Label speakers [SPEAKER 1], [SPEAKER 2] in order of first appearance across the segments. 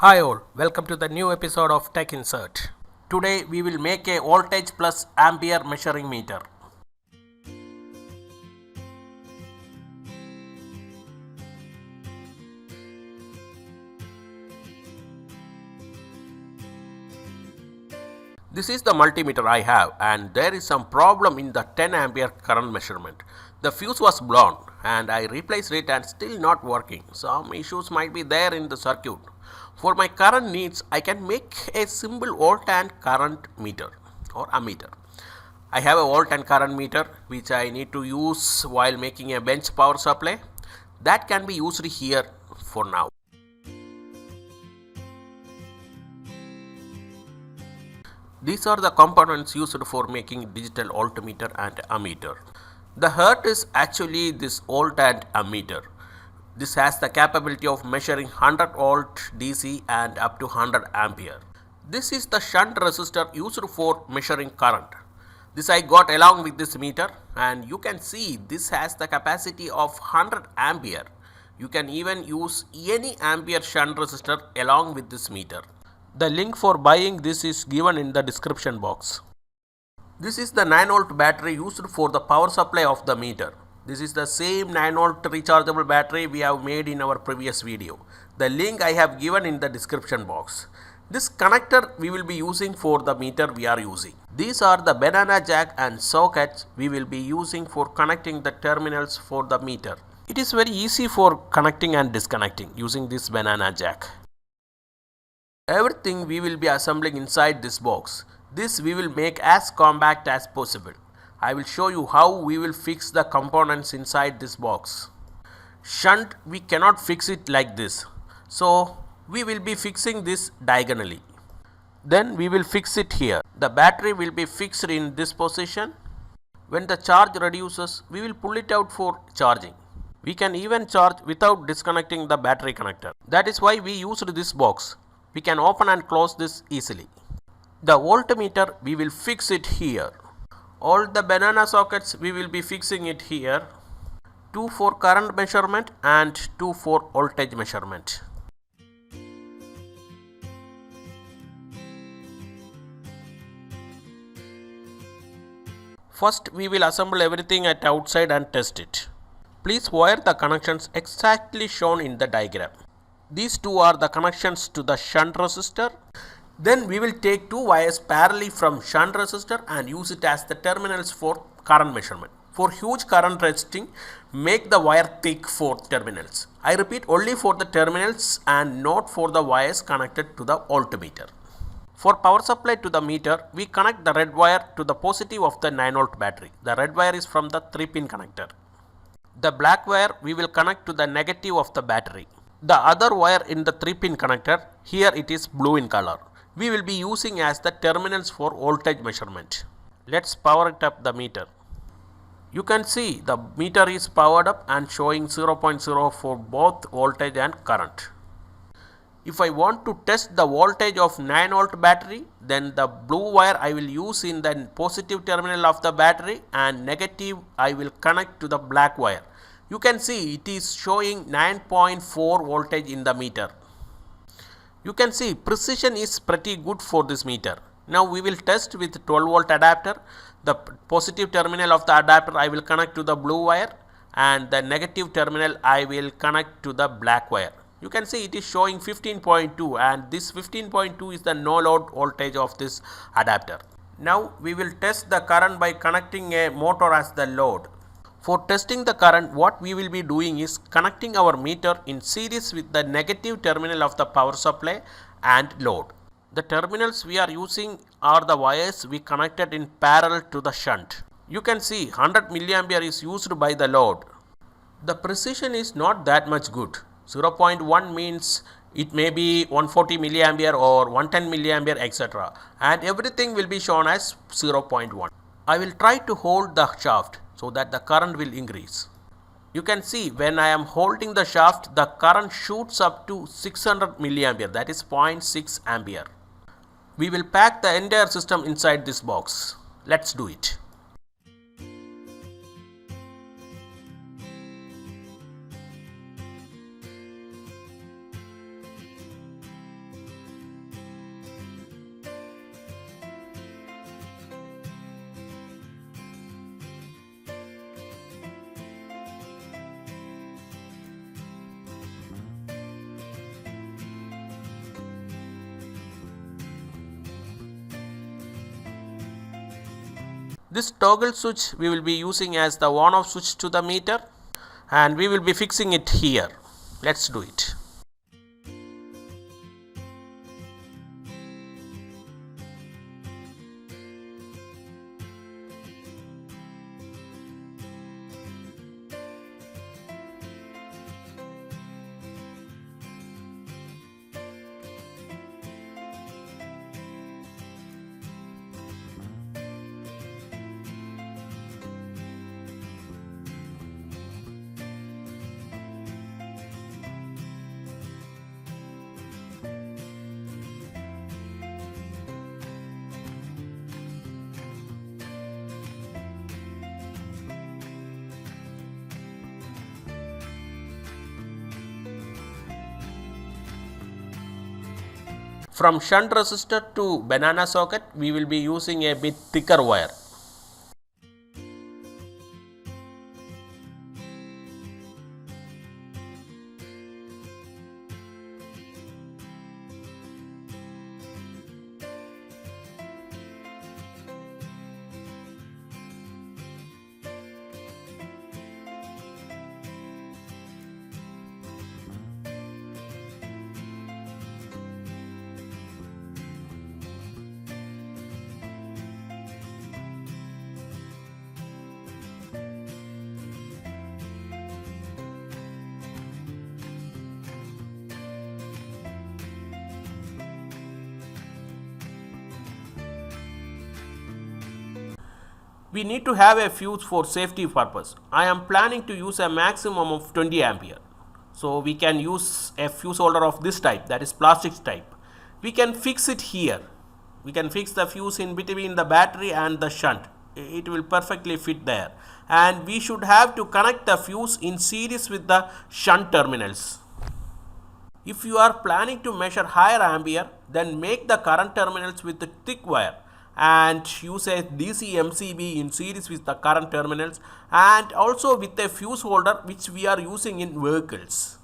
[SPEAKER 1] Hi all, welcome to the new episode of Tech Insert. Today we will make a voltage plus ampere measuring meter. This is the multimeter I have, and there is some problem in the 10 ampere current measurement. The fuse was blown and I replaced it and still not working. Some issues might be there in the circuit. For my current needs, I can make a simple volt and current meter or ammeter. I have a volt and current meter which I need to use while making a bench power supply. That can be used here for now. These are the components used for making digital voltmeter and ammeter. The heart is actually this volt and ammeter. This has the capability of measuring 100 volt DC and up to 100 ampere. This is the shunt resistor used for measuring current. This I got along with this meter, and you can see this has the capacity of 100 ampere. You can even use any ampere shunt resistor along with this meter. The link for buying this is given in the description box. This is the 9 volt battery used for the power supply of the meter. This is the same 9 volt rechargeable battery we have made in our previous video. The link I have given in the description box. This connector we will be using for the meter we are using. These are the banana jack and sockets we will be using for connecting the terminals for the meter. It is very easy for connecting and disconnecting using this banana jack. Everything we will be assembling inside this box. This we will make as compact as possible. I will show you how we will fix the components inside this box. Shunt, we cannot fix it like this. So we will be fixing this diagonally. Then we will fix it here. The battery will be fixed in this position. When the charge reduces, we will pull it out for charging. We can even charge without disconnecting the battery connector. That is why we used this box. We can open and close this easily. The voltmeter we will fix it here. All the banana sockets we will be fixing it here. 2 for current measurement and 2 for voltage measurement. First we will assemble everything at outside and test it. Please wire the connections exactly shown in the diagram. These two are the connections to the shunt resistor. Then we will take two wires parallelly from shunt resistor and use it as the terminals for current measurement. For huge current testing, make the wire thick for terminals. I repeat, only for the terminals and not for the wires connected to the voltmeter. For power supply to the meter, we connect the red wire to the positive of the 9 volt battery. The red wire is from the 3-pin connector. The black wire we will connect to the negative of the battery. The other wire in the 3-pin connector, here it is blue in color. We will be using as the terminals for voltage measurement. Let's power it up the meter. You can see the meter is powered up and showing 0.0 for both voltage and current. If I want to test the voltage of 9 volt battery, then the blue wire I will use in the positive terminal of the battery and negative I will connect to the black wire. You can see it is showing 9.4 voltage in the meter. You can see precision is pretty good for this meter. Now we will test with 12 volt adapter. The positive terminal of the adapter I will connect to the blue wire and the negative terminal I will connect to the black wire. You can see it is showing 15.2 and this 15.2 is the no load voltage of this adapter. Now we will test the current by connecting a motor as the load. For testing the current, what we will be doing is connecting our meter in series with the negative terminal of the power supply and load. The terminals we are using are the wires we connected in parallel to the shunt. You can see 100 milliampere is used by the load. The precision is not that much good. 0.1 means it may be 140 milliampere or 110 milliampere etc. And everything will be shown as 0.1. I will try to hold the shaft so that the current will increase. You can see when I am holding the shaft, the current shoots up to 600 milliampere, that is 0.6 ampere. We will pack the entire system inside this box. Let's do it. This toggle switch we will be using as the on off switch to the meter, and we will be fixing it here. Let's do it. From shunt resistor to banana socket, we will be using a bit thicker wire. We need to have a fuse for safety purpose. I am planning to use a maximum of 20 ampere. So we can use a fuse holder of this type, that is plastic type. We can fix it here. We can fix the fuse in between the battery and the shunt. It will perfectly fit there. And we should have to connect the fuse in series with the shunt terminals. If you are planning to measure higher ampere, then make the current terminals with a thick wire and use a DC MCB in series with the current terminals, and also with a fuse holder which we are using in vehicles.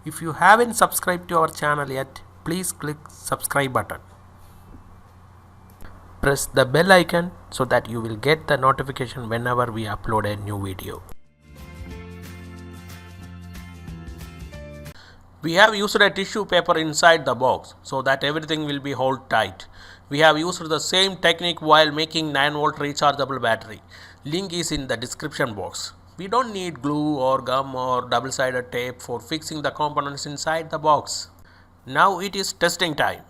[SPEAKER 1] If you haven't subscribed to our channel yet, please click subscribe button. Press the bell icon so that you will get the notification whenever we upload a new video. We have used a tissue paper inside the box so that everything will be held tight. We have used the same technique while making 9-volt rechargeable battery. Link is in the description box. We don't need glue or gum or double-sided tape for fixing the components inside the box. Now it is testing time.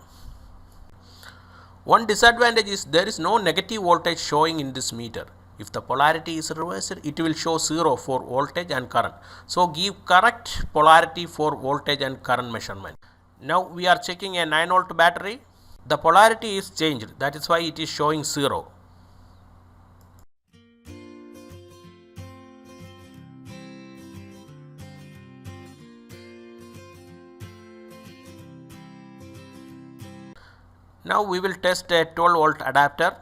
[SPEAKER 1] One disadvantage is there is no negative voltage showing in this meter. If the polarity is reversed, it will show 0 for voltage and current. So give correct polarity for voltage and current measurement. Now we are checking a 9-volt battery. The polarity is changed, that is why it is showing 0. Now we will test a 12-volt adapter.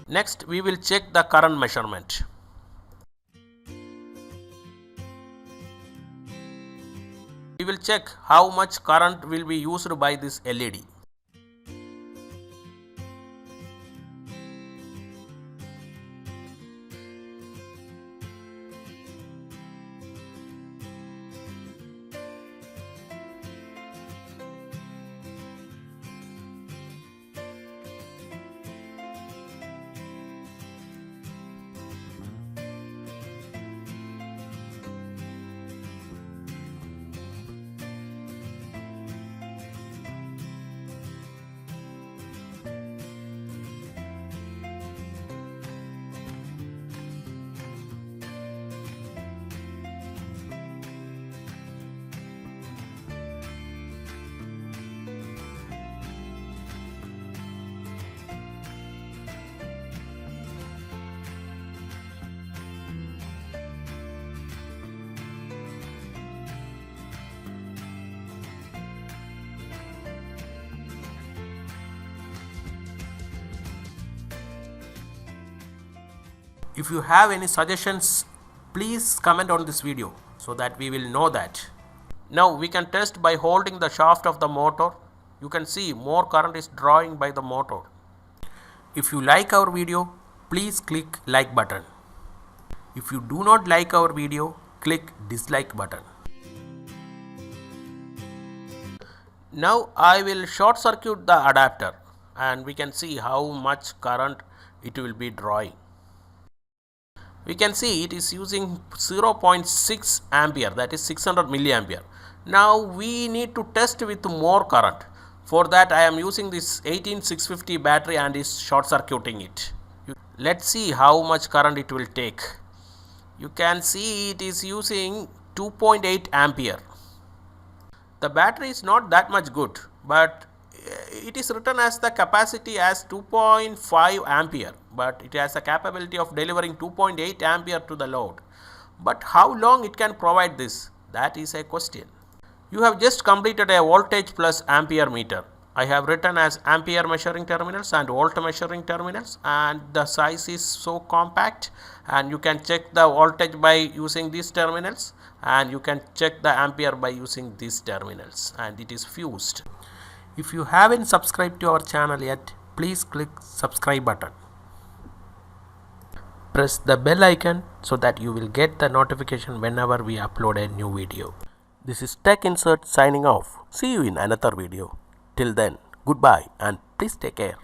[SPEAKER 1] Next we will check the current measurement. check how much current will be used by this LED. If you have any suggestions, please comment on this video so that we will know that. Now we can test by holding the shaft of the motor. You can see more current is drawing by the motor. If you like our video, please click like button. If you do not like our video, click dislike button. Now I will short circuit the adapter and we can see how much current it will be drawing. We can see it is using 0.6 ampere, that is 600 milliampere. Now we need to test with more current. For that I am using this 18650 battery and is short circuiting it. Let's see how much current it will take. You can see it is using 2.8 ampere. The battery is not that much good, but it is written as the capacity as 2.5 ampere, but it has a capability of delivering 2.8 ampere to the load. But how long it can provide this? That is a question. You have just completed a voltage plus ampere meter. I have written as ampere measuring terminals and volt measuring terminals, and the size is so compact, and you can check the voltage by using these terminals and you can check the ampere by using these terminals, and it is fused. If you haven't subscribed to our channel yet, please click subscribe button. Press the bell icon so that you will get the notification whenever we upload a new video. This is Tech Insert signing off. See you in another video. Till then, goodbye and please take care.